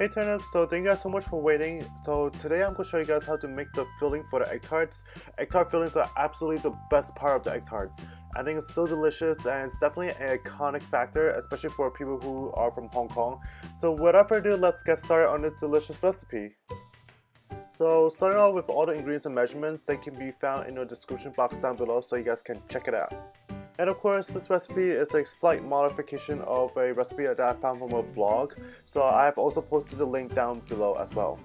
Hey Turnip, so thank you guys so much for waiting. So today I'm going to show you guys how to make the filling for the egg tarts. Egg tart fillings are absolutely the best part of the egg tarts. I think it's so delicious and it's definitely an iconic factor, especially for people who are from Hong Kong. So without further ado, let's get started on this delicious recipe. So starting off with all the ingredients and measurements, they can be found in the description box down below so you guys can check it out. And of course, this recipe is a slight modification of a recipe that I found from a blog, so I've also posted the link down below as well.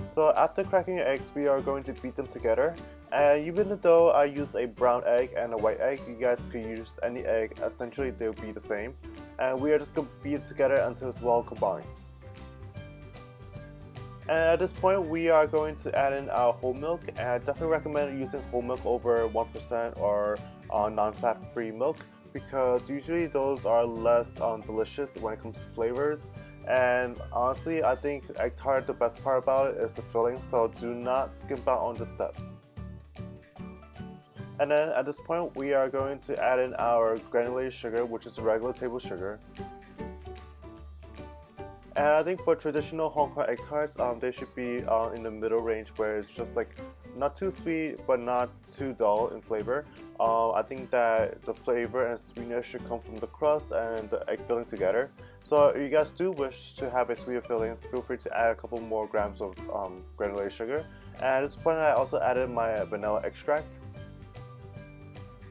So after cracking your eggs, we are going to beat them together. And even though I used a brown egg and a white egg, you guys could use any egg, essentially they'll be the same. And we are just going to beat it together until it's well combined. And at this point, we are going to add in our whole milk, and I definitely recommend using whole milk over 1% or non-fat free milk, because usually those are less delicious when it comes to flavors. And honestly, I think egg tart, the best part about it is the filling, so do not skimp out on this step. And then at this point, we are going to add in our granulated sugar, which is regular table sugar. And I think for traditional Hong Kong egg tarts, they should be in the middle range, where it's just like not too sweet but not too dull in flavor. I think that the flavor and sweetness should come from the crust and the egg filling together. So if you guys do wish to have a sweeter filling, feel free to add a couple more grams of granulated sugar. And at this point, I also added my vanilla extract.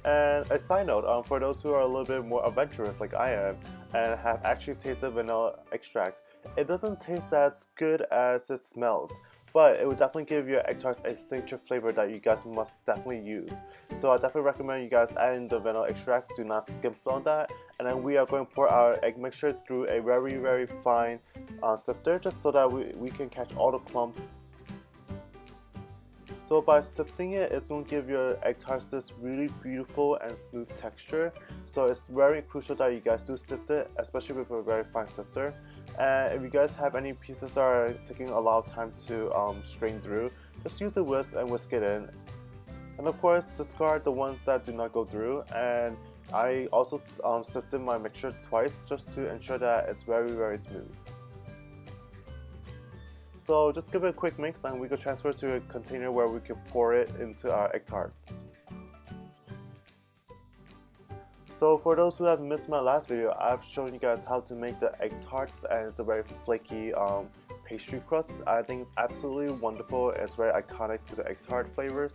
And a side note, for those who are a little bit more adventurous like I am and have actually tasted vanilla extract, it doesn't taste as good as it smells, but it will definitely give your egg tarts a signature flavor that you guys must definitely use. So I definitely recommend you guys add in the vanilla extract, do not skimp on that. And then we are going to pour our egg mixture through a very fine sifter, just so that we can catch all the clumps. So by sifting it, it's going to give your egg tarts this really beautiful and smooth texture. So it's very crucial that you guys do sift it, especially with a very fine sifter. And if you guys have any pieces that are taking a lot of time to strain through, just use a whisk and whisk it in. And of course, discard the ones that do not go through. And I also sifted my mixture twice just to ensure that it's very smooth. So just give it a quick mix and we can transfer to a container where we can pour it into our egg tarts. So for those who have missed my last video, I've shown you guys how to make the egg tarts, and it's a very flaky pastry crust. I think it's absolutely wonderful. It's very iconic to the egg tart flavors.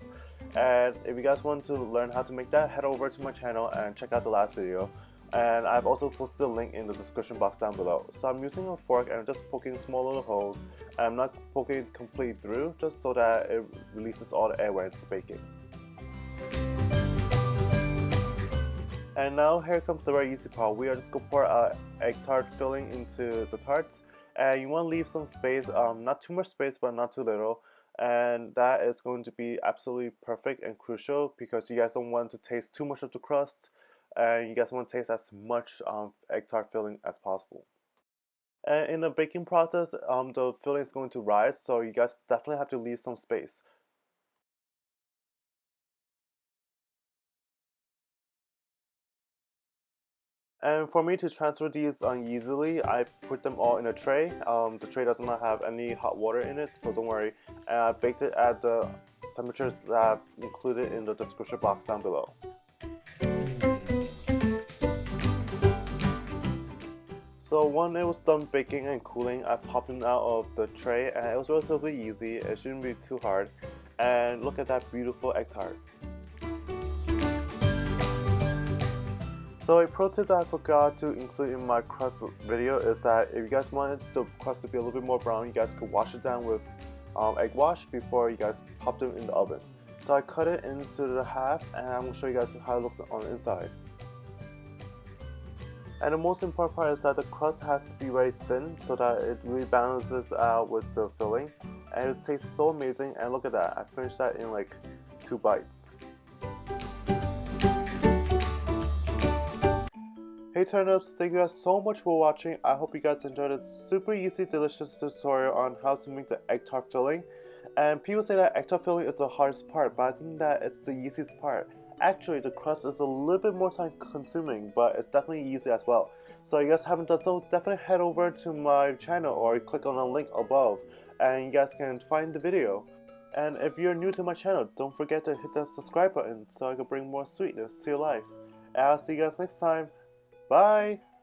And if you guys want to learn how to make that, head over to my channel and check out the last video. And I've also posted a link in the description box down below. So I'm using a fork and I'm just poking small little holes. And I'm not poking it completely through, just so that it releases all the air when it's baking. And now here comes the very easy part. We are just going to pour our egg tart filling into the tarts. And you want to leave some space, not too much space but not too little. And that is going to be absolutely perfect and crucial, because you guys don't want to taste too much of the crust. And you guys want to taste as much egg tart filling as possible. And in the baking process, the filling is going to rise, so you guys definitely have to leave some space. And for me to transfer these easily, I put them all in a tray. The tray does not have any hot water in it, so don't worry. And I baked it at the temperatures that I've included in the description box down below. So when it was done baking and cooling, I popped them out of the tray, and it was relatively easy. It shouldn't be too hard. And look at that beautiful egg tart. So a pro tip that I forgot to include in my crust video is that if you guys wanted the crust to be a little bit more brown, you guys could wash it down with egg wash before you guys pop them in the oven. So I cut it into the half, and I'm going to show you guys how it looks on the inside. And the most important part is that the crust has to be very thin so that it really balances out with the filling. And it tastes so amazing, and look at that, I finished that in like 2 bites. Hey turnips, thank you guys so much for watching. I hope you guys enjoyed this super easy, delicious tutorial on how to make the egg tart filling. And people say that egg tart filling is the hardest part, but I think that it's the easiest part. Actually, the crust is a little bit more time consuming, but it's definitely easy as well. So if you guys haven't done so, definitely head over to my channel or click on the link above and you guys can find the video. And if you're new to my channel, don't forget to hit that subscribe button so I can bring more sweetness to your life. And I'll see you guys next time. Bye!